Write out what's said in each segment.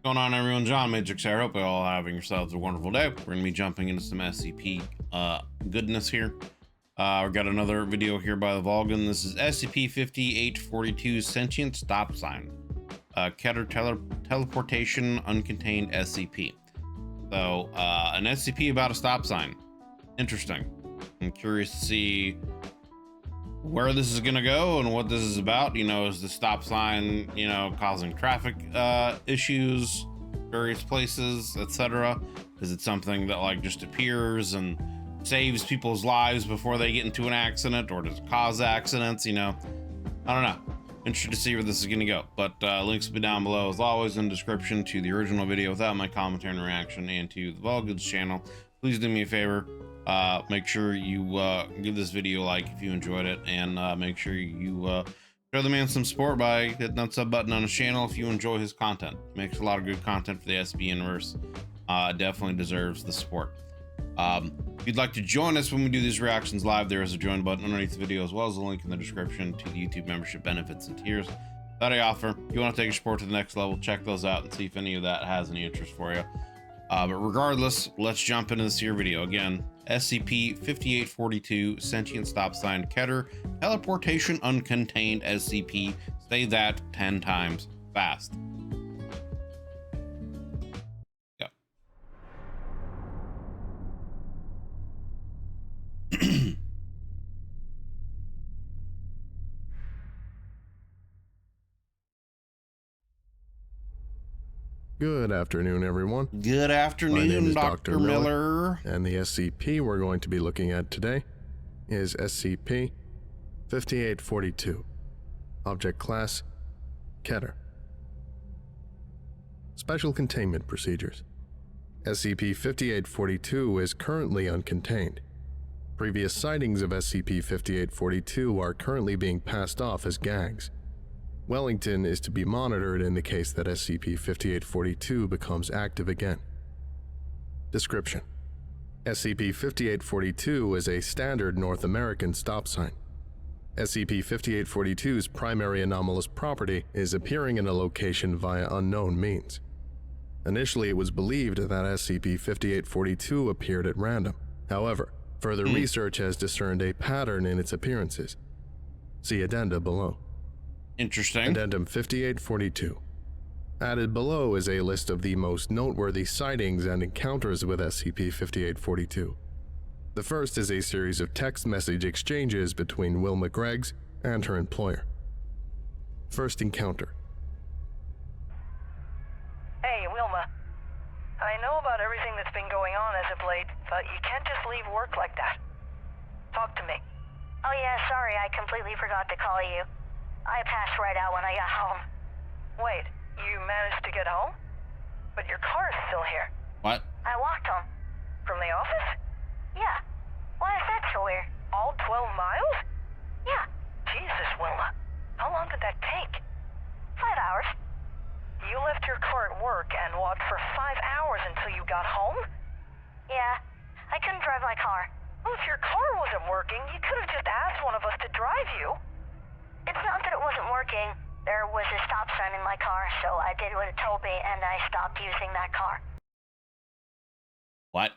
What's going on, everyone? John Matrix here. I hope you're all having yourselves a wonderful day. We're gonna be jumping into some SCP goodness here. We've got another video here by the Vulcan. This is SCP-5842 Sentient Stop Sign. Keter Teleportation Uncontained SCP. So, an SCP about a stop sign. Interesting. I'm curious to see where this is gonna go and what this is about. You know, is the stop sign, you know, causing traffic issues, various places, etc.? Is it something that like just appears and saves people's lives before they get into an accident, or does it cause accidents? You know, I don't know. Interested to see where this is gonna go, but links will be down below as always in the description to the original video without my commentary and reaction, and to the Vulcan's channel. Please do me a favor. Make sure you give this video a like if you enjoyed it, and make sure you show the man some support by hitting that sub button on his channel if you enjoy his content. He makes a lot of good content for the SCP universe. Definitely deserves the support. If you'd like to join us when we do these reactions live, there is a join button underneath the video, as well as a link in the description to the YouTube membership benefits and tiers that I offer. If you want to take your support to the next level, check those out and see if any of that has any interest for you. But regardless, let's jump into this here video. Again, SCP-5842 Sentient Stop Sign Keter Teleportation Uncontained SCP. Say that 10 times fast. Go. Good afternoon, everyone. Good afternoon, My name is Dr. Miller. And the SCP we're going to be looking at today is SCP-5842. Object Class: Keter. Special Containment Procedures. SCP-5842 is currently uncontained. Previous sightings of SCP-5842 are currently being passed off as gags. Wellington is to be monitored in the case that SCP-5842 becomes active again. Description: SCP-5842 is a standard North American stop sign. SCP-5842's primary anomalous property is appearing in a location via unknown means. Initially, it was believed that SCP-5842 appeared at random. However, further research has discerned a pattern in its appearances. See addenda below. Interesting. Addendum 5842. Added below is a list of the most noteworthy sightings and encounters with SCP-5842. The first is a series of text message exchanges between Wilma Greggs and her employer. First encounter. Hey, Wilma. I know about everything that's been going on as of late, but you can't just leave work like that. Talk to me. Oh yeah, sorry, I completely forgot to call you. I passed right out when I got home. Wait, you managed to get home? But your car is still here. What? I walked home. From the office? Yeah. Why is that so weird? All 12 miles? Yeah, Jesus, Wilma. How long did that take? 5 hours. You left your car at work and walked for 5 hours until you got home? Yeah, I couldn't drive my car. Well, if your car wasn't working, you could have just asked one of us to drive you. It's not that it wasn't working. There was a stop sign in my car, so I did what it told me and I stopped using that car. What?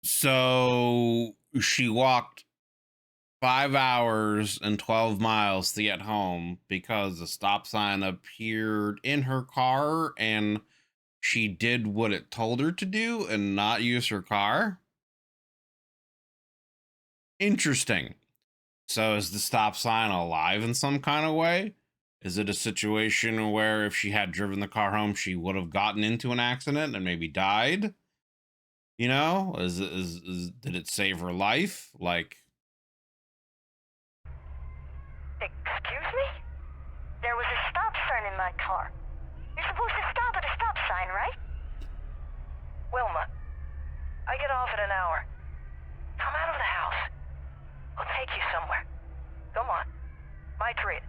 So she walked 5 hours and 12 miles to get home because the stop sign appeared in her car, and she did what it told her to do and not use her car? Interesting. So is the stop sign alive in some kind of way? Is it a situation where if she had driven the car home, she would have gotten into an accident and maybe died? You know, did it save her life? Like, Excuse me? There was a stop sign in my car. You're supposed to stop at a stop sign, right? Wilma, I get off in an hour. Come out of the house. I'll take you somewhere. Come on. My treat.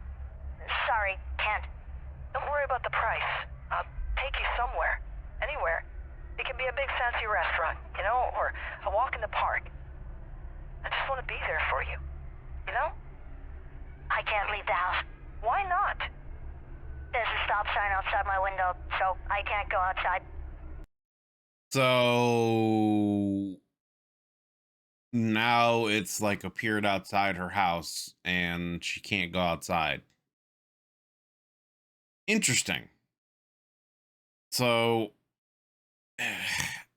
Sorry, can't. Don't worry about the price. I'll take you somewhere. Anywhere. It can be a big fancy restaurant, you know, or a walk in the park. I just want to be there for you. You know? I can't leave the house. Why not? sign outside my window, so I can't go outside. So now it's like appeared outside her house and she can't go outside. Interesting. So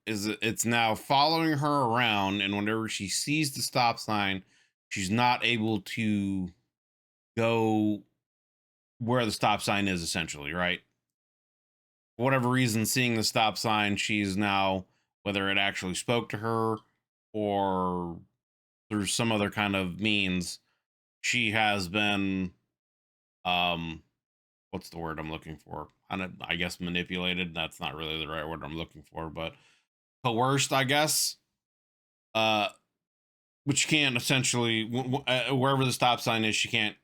it's now following her around, and whenever she sees the stop sign, she's not able to go where the stop sign is, essentially, right? For whatever reason, seeing the stop sign, she's now, whether it actually spoke to her or through some other kind of means, she has been what's the word I'm looking for? I guess manipulated. That's not really the right word I'm looking for, but coerced, I guess. But she can't essentially, wherever the stop sign is, she can't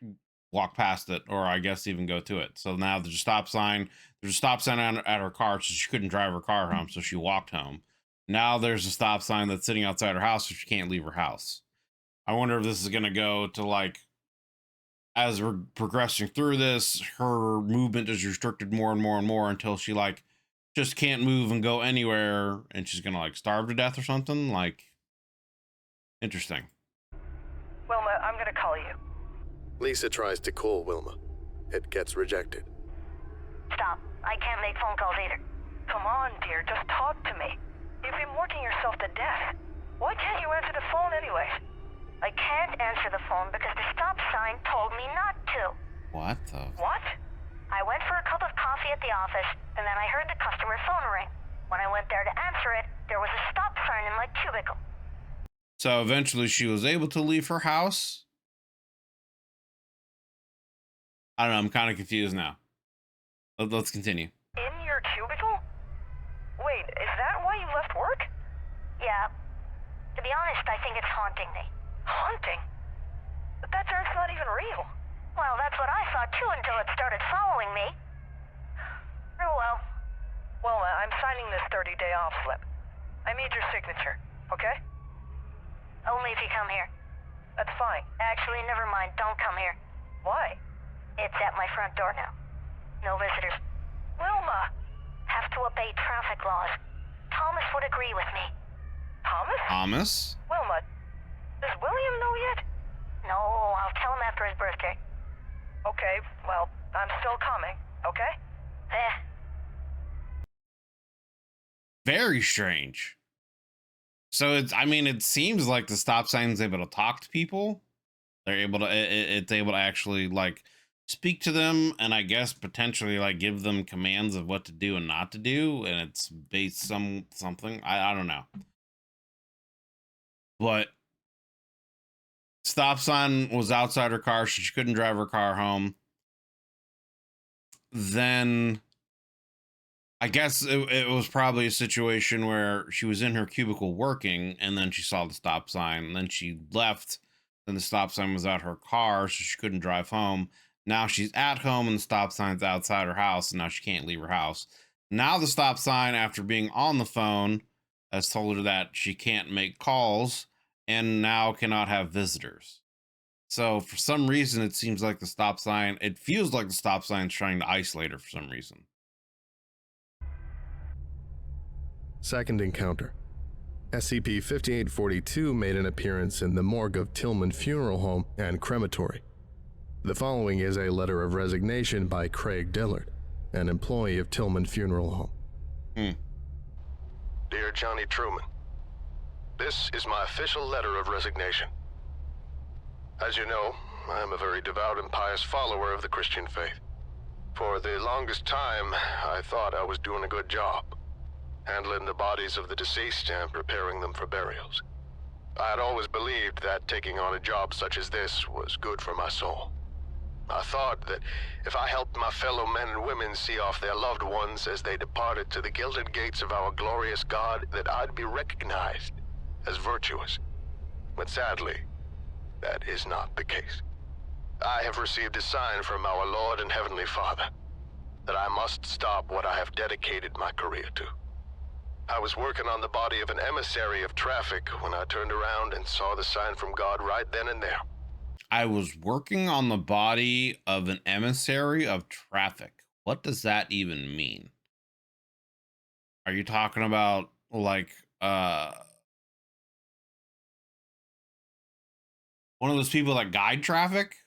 walk past it, or I guess even go to it. So now there's a stop sign. There's a stop sign at her car, so she couldn't drive her car home, so she walked home. Now there's a stop sign that's sitting outside her house, so she can't leave her house. I wonder if this is going to go to, like, as we're progressing through this, her movement is restricted more and more and more until she, like, just can't move and go anywhere, and she's gonna, like, starve to death or something. Like, interesting. Wilma, I'm gonna call you. Lisa tries to call Wilma. It gets rejected. Stop. I can't make phone calls either. Come on, dear, just talk to me. You've been working yourself to death. Why can't you answer the phone anyways? I can't answer the phone because the stop sign told me not to. What the? What? I went for a cup of coffee at the office, and then I heard the customer phone ring. When I went there to answer it, there was a stop sign in my cubicle. So eventually she was able to leave her house? I don't know, I'm kind of confused now. Let's continue. In your cubicle? Wait, is that why you left work? Yeah. To be honest, I think it's haunting me. Haunting? But that term's not even real. Well, that's what I thought too until it started following me. Oh well. Wilma, I'm signing this 30-day off slip. I need your signature, okay? Only if you come here. That's fine. Actually, never mind. Don't come here. Why? It's at my front door now. No visitors. Wilma! Have to obey traffic laws. Thomas would agree with me. Thomas? Thomas? Wilma, does William know yet? No, I'll tell him after his birthday. Okay, well, I'm still coming, okay? Very strange. So it seems like the stop sign's able to talk to people. They're able to, it's able to actually, like, speak to them, and I guess potentially, like, give them commands of what to do and not to do, and it's based something. I don't know. But stop sign was outside her car, so she couldn't drive her car home. Then I guess it was probably a situation where she was in her cubicle working, and then she saw the stop sign, and then she left. Then the stop sign was at her car, so she couldn't drive home. Now she's at home, and the stop sign's outside her house, and now she can't leave her house. Now the stop sign, after being on the phone, has told her that she can't make calls and now cannot have visitors. So for some reason, it seems like the stop sign, it feels like the stop sign's trying to isolate her for some reason. Second encounter. SCP-5842 made an appearance in the morgue of Tillman Funeral Home and Crematory. The following is a letter of resignation by Craig Dillard, an employee of Tillman Funeral Home. Dear Johnny Truman, this is my official letter of resignation. As you know, I am a very devout and pious follower of the Christian faith. For the longest time, I thought I was doing a good job, handling the bodies of the deceased and preparing them for burials. I had always believed that taking on a job such as this was good for my soul. I thought that if I helped my fellow men and women see off their loved ones as they departed to the gilded gates of our glorious God, that I'd be recognized as virtuous. But sadly, that is not the case. I have received a sign from our Lord and Heavenly Father that I must stop what I have dedicated my career to. I was working on the body of an emissary of traffic when I turned around and saw the sign from God right then and there. I was working on the body of an emissary of traffic. What does that even mean? Are you talking about like one of those people that guide traffic,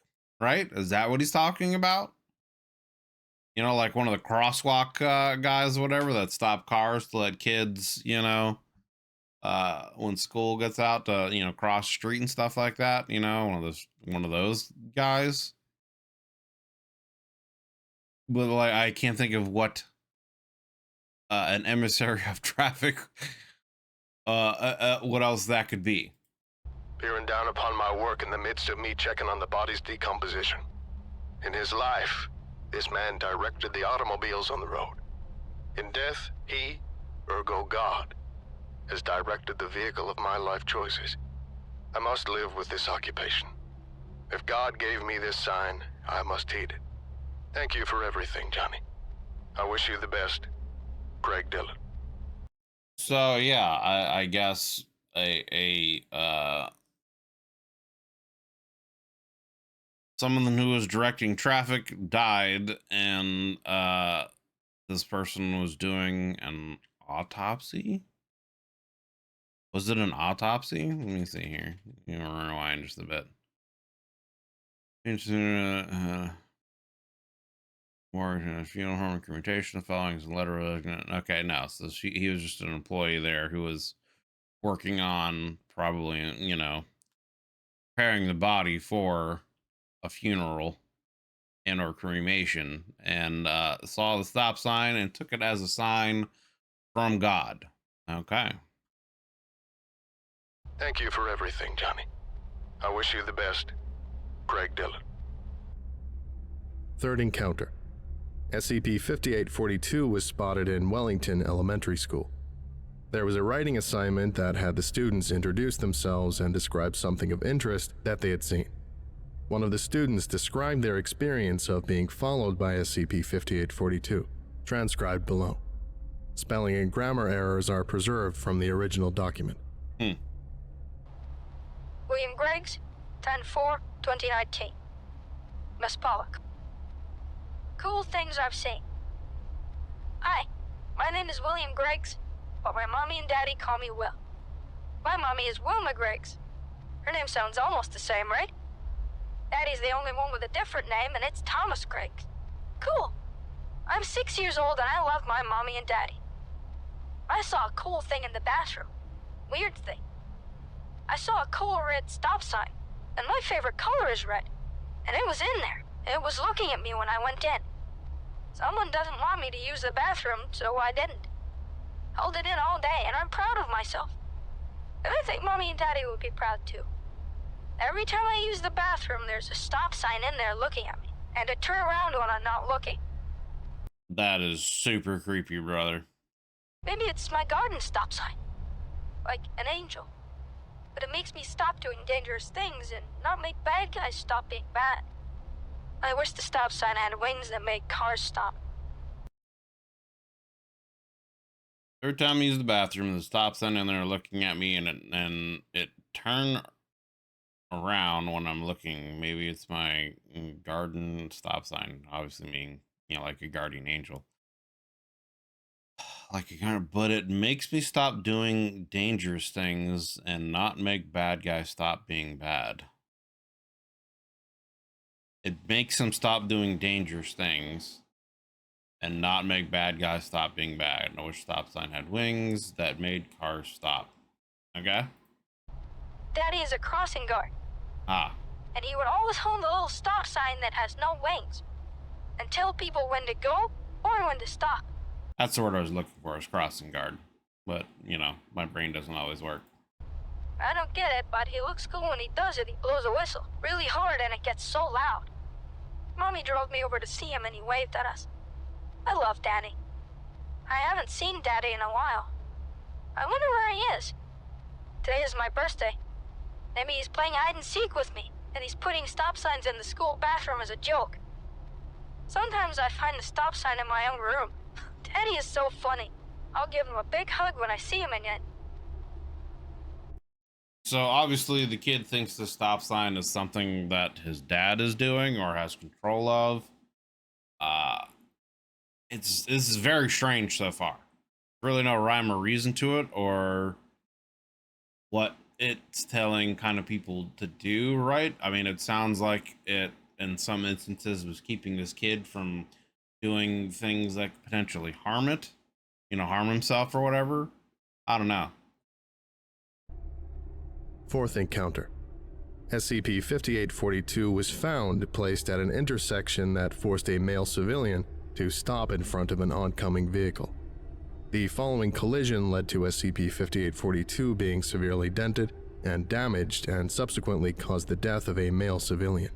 right? Is that what he's talking about? You know, like one of the crosswalk guys, or whatever, that stop cars to let kids, when school gets out to, cross the street and stuff like that. One of those guys. But like, I can't think of what an emissary of traffic. What else that could be? Peering down upon my work in the midst of me checking on the body's decomposition. In his life, this man directed the automobiles on the road. In death, he, ergo God, has directed the vehicle of my life choices. I must live with this occupation. If God gave me this sign, I must heed it. Thank you for everything, Johnny. I wish you the best. Craig Dillon. So yeah, I guess someone who was directing traffic died, and this person was doing an autopsy. Was it an autopsy? Let me see here. Rewind just a bit. More funeral home cremation. The following is a letter of okay, no. So he was just an employee there who was working on probably, preparing the body for a funeral and or cremation, and saw the stop sign and took it as a sign from God. Okay. Thank you for everything, Johnny. I wish you the best. Craig Dillon. Third encounter. SCP-5842 was spotted in Wellington Elementary School. There was a writing assignment that had the students introduce themselves and describe something of interest that they had seen. One of the students described their experience of being followed by SCP-5842, transcribed below. Spelling and grammar errors are preserved from the original document. William Greggs, 10/4/2019. Miss Pollock. Cool things I've seen. Hi, my name is William Greggs, but my mommy and daddy call me Will. My mommy is Wilma Greggs. Her name sounds almost the same, right? Daddy's the only one with a different name, and it's Thomas Greggs. Cool. I'm 6 years old, and I love my mommy and daddy. I saw a cool thing in the bathroom. Weird thing. I saw a cool red stop sign, and my favorite color is red. And it was in there. It was looking at me when I went in. Someone doesn't want me to use the bathroom, so I didn't. Held it in all day, and I'm proud of myself. And I think Mommy and Daddy would be proud too. Every time I use the bathroom, there's a stop sign in there looking at me, and I turn around when I'm not looking. That is super creepy, brother. Maybe it's my garden stop sign. Like an angel. But it makes me stop doing dangerous things and not make bad guys stop being bad. I wish the stop sign had wings that make cars stop. Every time I use the bathroom, the stop sign in there looking at me, and it turned around when I'm looking. Maybe it's my garden stop sign, obviously meaning, like a guardian angel. But it makes me stop doing dangerous things and not make bad guys stop being bad. It makes them stop doing dangerous things and not make bad guys stop being bad. I wish stop sign had wings that made cars stop. Okay? Daddy is a crossing guard. Ah. And he would always hold the little stop sign that has no wings and tell people when to go or when to stop. That's the word I was looking for, is crossing guard. But, my brain doesn't always work. I don't get it, but he looks cool when he does it. He blows a whistle really hard and it gets so loud. Mommy drove me over to see him and he waved at us. I love Daddy. I haven't seen Daddy in a while. I wonder where he is. Today is my birthday. Maybe he's playing hide and seek with me, and he's putting stop signs in the school bathroom as a joke. Sometimes I find the stop sign in my own room. Daddy is so funny. I'll give him a big hug when I see him again. So obviously the kid thinks the stop sign is something that his dad is doing or has control of. this is very strange so far. Really no rhyme or reason to it, or what it's telling kind of people to do, right? I mean, it sounds like it in some instances was keeping this kid from doing things that could potentially harm it, harm himself or whatever. I don't know. Fourth encounter. SCP-5842 was found placed at an intersection that forced a male civilian to stop in front of an oncoming vehicle. The following collision led to SCP-5842 being severely dented and damaged, and subsequently caused the death of a male civilian.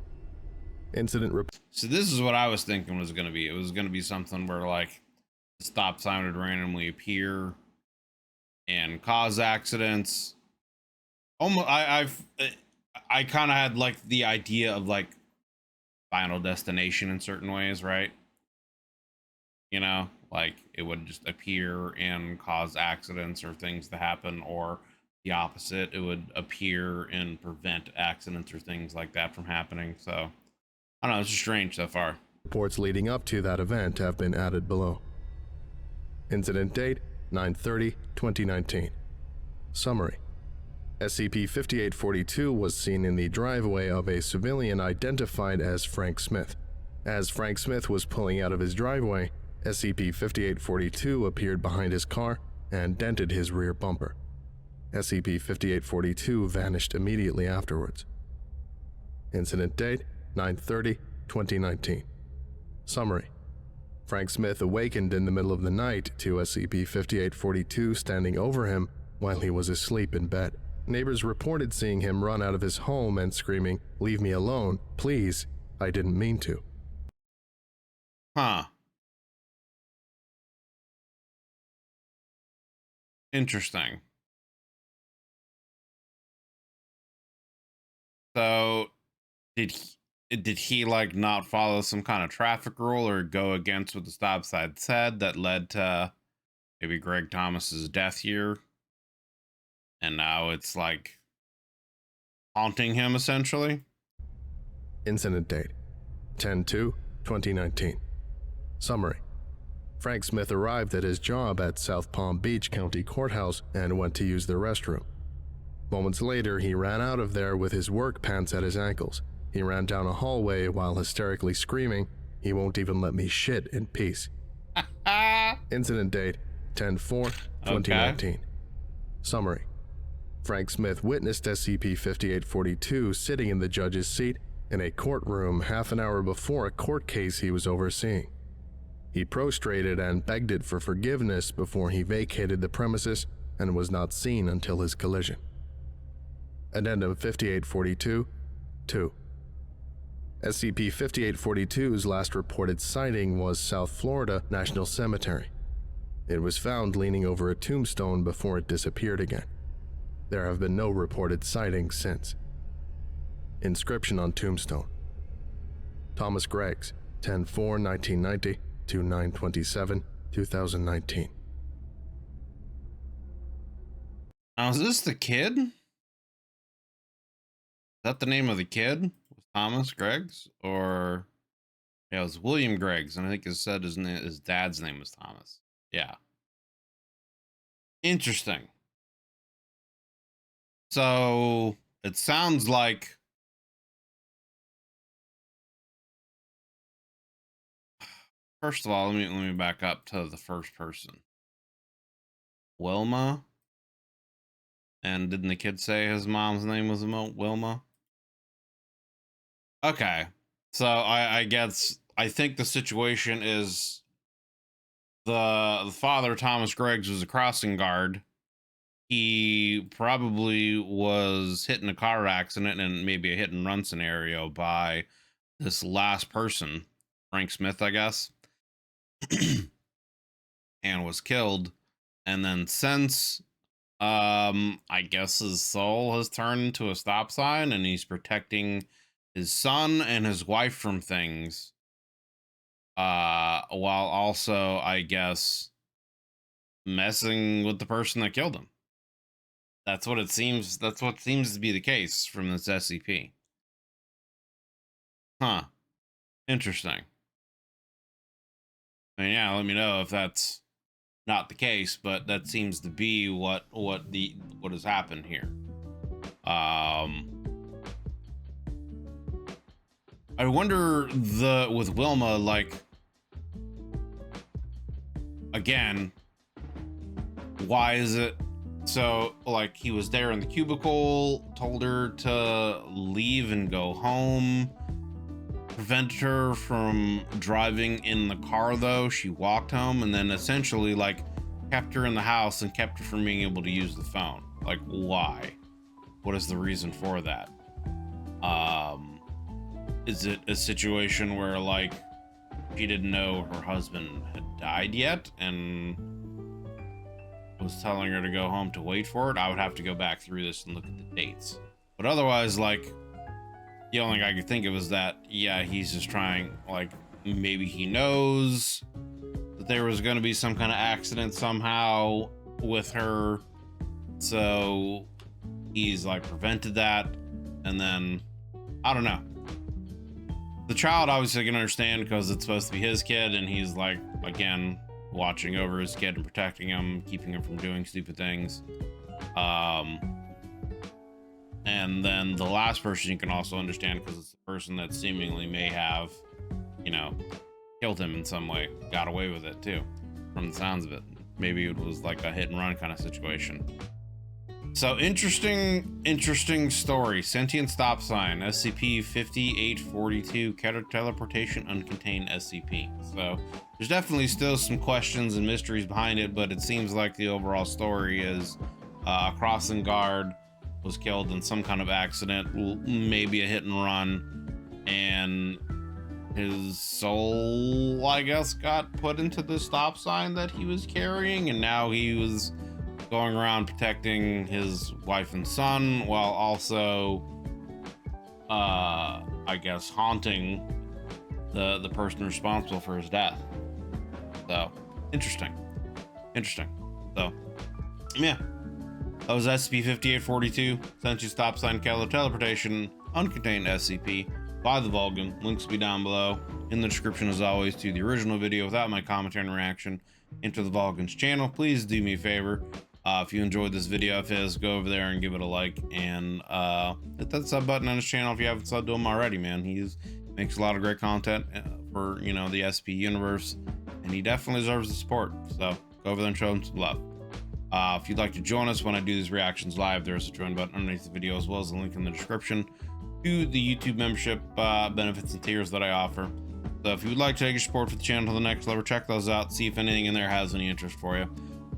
So this is what I was thinking was going to be. It was going to be something where like the stop sign would randomly appear and cause accidents. Almost, I kind of had like the idea of like Final Destination in certain ways, right? Like it would just appear and cause accidents or things to happen, or the opposite, it would appear and prevent accidents or things like that from happening. So I don't know, it's just strange so far. Reports leading up to that event have been added below. Incident date 9/30/2019. Summary. SCP-5842 was seen in the driveway of a civilian identified as Frank Smith. As Frank Smith was pulling out of his driveway, SCP-5842 appeared behind his car and dented his rear bumper. SCP-5842 vanished immediately afterwards. Incident date 9/30/2019. Summary. Frank Smith awakened in the middle of the night to SCP-5842 standing over him while he was asleep in bed. Neighbors reported seeing him run out of his home and screaming, "Leave me alone, please, I didn't mean to." Huh. Interesting. So did he like not follow some kind of traffic rule or go against what the stop sign said that led to maybe Greg Thomas's death here? And now it's like haunting him essentially. Incident date 10/2/2019. Summary. Frank Smith arrived at his job at South Palm Beach County Courthouse and went to use the restroom. Moments later, he ran out of there with his work pants at his ankles. He ran down a hallway while hysterically screaming, "He won't even let me shit in peace." Incident date 10/4/2019. Okay. Summary. Frank Smith witnessed SCP-5842 sitting in the judge's seat in a courtroom half an hour before a court case he was overseeing. He prostrated and begged it for forgiveness before he vacated the premises and was not seen until his collision. Addendum 5842-2. SCP-5842's last reported sighting was South Florida National Cemetery. It was found leaning over a tombstone before it disappeared again. There have been no reported sightings since. Inscription on tombstone. Thomas Greggs, 10/4/1990 to 9/27/2019. Now, is this the kid? Is that the name of the kid? Thomas Greggs? Or yeah, it was William Greggs, and I think it said his dad's name was Thomas. Yeah. Interesting. So it sounds like first of all, let me back up to the first person. Wilma. And didn't the kid say his mom's name was Wilma? Okay. So I guess I think the situation is the father, Thomas Greggs, was a crossing guard. He probably was hit in a car accident and maybe a hit and run scenario by this last person, Frank Smith, I guess, and was killed. And then since I guess his soul has turned into a stop sign and he's protecting his son and his wife from things, while also, I guess, messing with the person that killed him. That's what it seems. That's what seems to be the case from this SCP. Huh. Interesting. I mean, yeah, let me know if that's not the case, but that seems to be what has happened here. I wonder with Wilma, like, again, why is it so, like, he was there in the cubicle, told her to leave and go home, prevented her from driving in the car, though she walked home, and then essentially, like, kept her in the house and kept her from being able to use the phone. Like, why? What is the reason for that? Is it a situation where, like, she didn't know her husband had died yet and was telling her to go home to wait for it? I would have to go back through this and look at the dates. But otherwise, like, the only thing I could think of is that, yeah, he's just trying, like, maybe he knows that there was going to be some kind of accident somehow with her, so he's, like, prevented that, and then, I don't know. The child obviously can understand because it's supposed to be his kid, and he's, like, again, watching over his kid and protecting him, keeping him from doing stupid things. And then the last person you can also understand because it's the person that seemingly may have, you know, killed him in some way, got away with it too, from the sounds of it. Maybe it was like a hit and run kind of situation. So interesting story. Sentient Stop Sign, SCP-5842, teleportation uncontained SCP. So there's definitely still some questions and mysteries behind it, but it seems like the overall story is a crossing guard was killed in some kind of accident, maybe a hit and run, and his soul, I guess, got put into the stop sign that he was carrying, and now he was going around protecting his wife and son while also I guess haunting the person responsible for his death. So interesting. So yeah, that was SCP-5842, Sentient Stop Sign teleportation uncontained SCP by the Vulcan. Links will be down below in the description as always to the original video without my commentary and reaction into the Vulcan's channel. Please do me a favor, if you enjoyed this video, go over there and give it a like, and hit that sub button on his channel if you haven't subbed to him already, man. He makes a lot of great content for, you know, the SCP universe, and he definitely deserves the support. So go over there and show him some love. If you'd like to join us when I do these reactions live, there's a join button underneath the video, as well as a link in the description to the YouTube membership benefits and tiers that I offer. So if you would like to take your support for the channel to the next level, check those out, see if anything in there has any interest for you.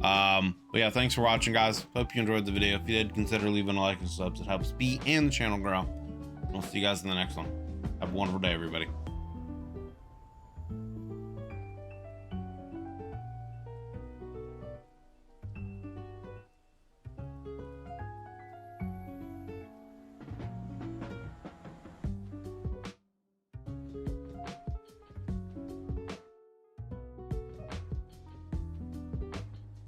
But yeah, thanks for watching, guys. Hope you enjoyed the video. If you did, consider leaving a like and subs. It helps me and the channel grow. I'll see you guys in the next one. Have a wonderful day, everybody.